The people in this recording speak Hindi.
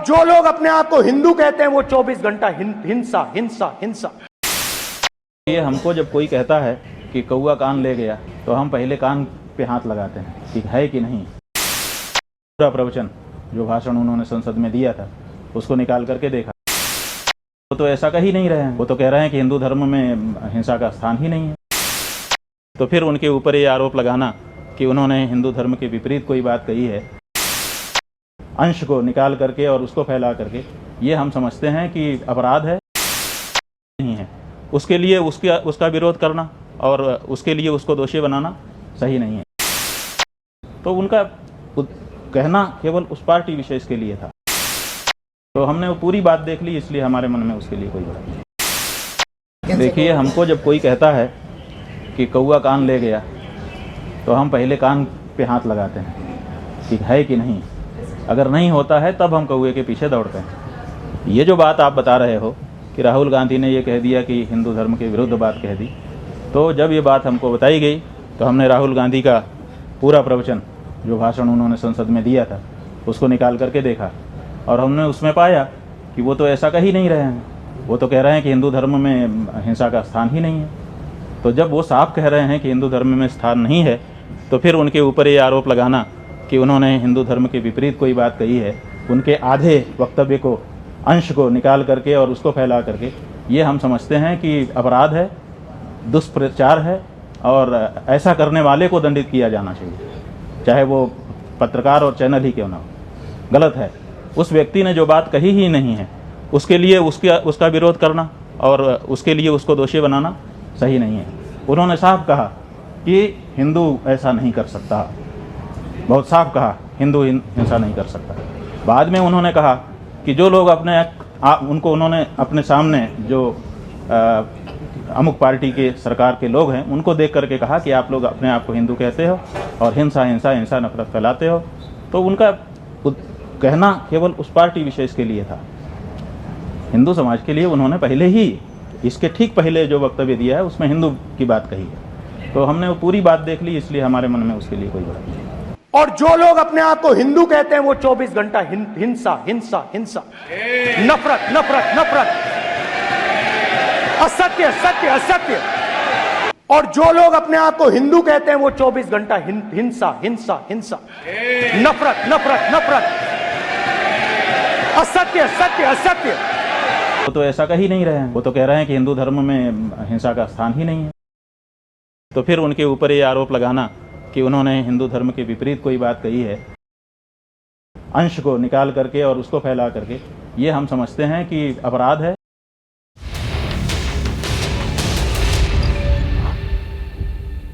और जो लोग अपने आप को हिंदू कहते हैं वो 24 घंटा हिंसा हिंसा हिंसा। ये हमको जब कोई कहता है कि कौआ कान ले गया तो हम पहले कान पे हाथ लगाते हैं कि है कि नहीं। पूरा प्रवचन जो भाषण उन्होंने संसद में दिया था उसको निकाल करके देखा, वो तो ऐसा कह ही नहीं रहे हैं। वो तो कह रहे हैं कि हिंदू धर्म में हिंसा का स्थान ही नहीं है। तो फिर उनके ऊपर ये आरोप लगाना कि उन्होंने हिंदू धर्म के विपरीत कोई बात कही है, अंश को निकाल करके और उसको फैला करके, ये हम समझते हैं कि अपराध है, नहीं है। उसके लिए उसका विरोध करना और उसके लिए उसको दोषी बनाना सही नहीं है। तो उनका कहना केवल उस पार्टी विशेष के लिए था, तो हमने वो पूरी बात देख ली, इसलिए हमारे मन में उसके लिए कोई बात नहीं। देखिए, हमको जब कोई कहता है कि कौआ कान ले गया तो हम पहले कान पे हाथ लगाते हैं कि है कि नहीं। अगर नहीं होता है तब हम कौए के पीछे दौड़ते हैं। ये जो बात आप बता रहे हो कि राहुल गांधी ने ये कह दिया कि हिंदू धर्म के विरुद्ध बात कह दी, तो जब ये बात हमको बताई गई तो हमने राहुल गांधी का पूरा प्रवचन जो भाषण उन्होंने संसद में दिया था उसको निकाल करके देखा, और हमने उसमें पाया कि वो तो ऐसा कह ही नहीं रहे हैं। वो तो कह रहे हैं कि हिंदू धर्म में हिंसा का स्थान ही नहीं है। तो जब वो साफ कह रहे हैं कि हिंदू धर्म में स्थान नहीं है, तो फिर उनके ऊपर ये आरोप लगाना कि उन्होंने हिंदू धर्म के विपरीत कोई बात कही है, उनके आधे वक्तव्य को, अंश को निकाल करके और उसको फैला करके, ये हम समझते हैं कि अपराध है, दुष्प्रचार है, और ऐसा करने वाले को दंडित किया जाना चाहिए, चाहे वो पत्रकार और चैनल ही क्यों ना हो। गलत है। उस व्यक्ति ने जो बात कही ही नहीं है उसके लिए उसका विरोध करना और उसके लिए उसको दोषी बनाना सही नहीं है। उन्होंने साफ कहा कि हिंदू ऐसा नहीं कर सकता, बहुत साफ कहा, हिंदू हिंसा नहीं कर सकता। बाद में उन्होंने कहा कि जो लोग उन्होंने अपने सामने जो अमुक पार्टी के सरकार के लोग हैं उनको देख करके कहा कि आप लोग अपने आप को हिंदू कहते हो और हिंसा हिंसा हिंसा नफरत फैलाते हो। तो उनका कहना केवल उस पार्टी विशेष के लिए था। हिंदू समाज के लिए उन्होंने पहले ही, इसके ठीक पहले जो वक्तव्य दिया है उसमें हिंदू की बात कही है। तो हमने वो पूरी बात देख ली, इसलिए हमारे मन में उसके लिए कोई बात नहीं। और जो लोग अपने आप को हिंदू कहते हैं वो 24 घंटा हिंसा हिंसा हिंसा, नफरत नफरत नफरत, असत्य सत्य असत्य। और जो लोग अपने आप को हिंदू कहते हैं वो 24 घंटा हिंसा हिंसा हिंसा, नफरत नफरत नफरत, असत्य सत्य असत्य। वो तो ऐसा कह ही नहीं रहे हैं। वो तो कह रहे हैं कि हिंदू धर्म में हिंसा का स्थान ही नहीं है। तो फिर उनके ऊपर ये आरोप लगाना कि उन्होंने हिंदू धर्म के विपरीत कोई बात कही है, अंश को निकाल करके और उसको फैला करके, ये हम समझते हैं कि अपराध है,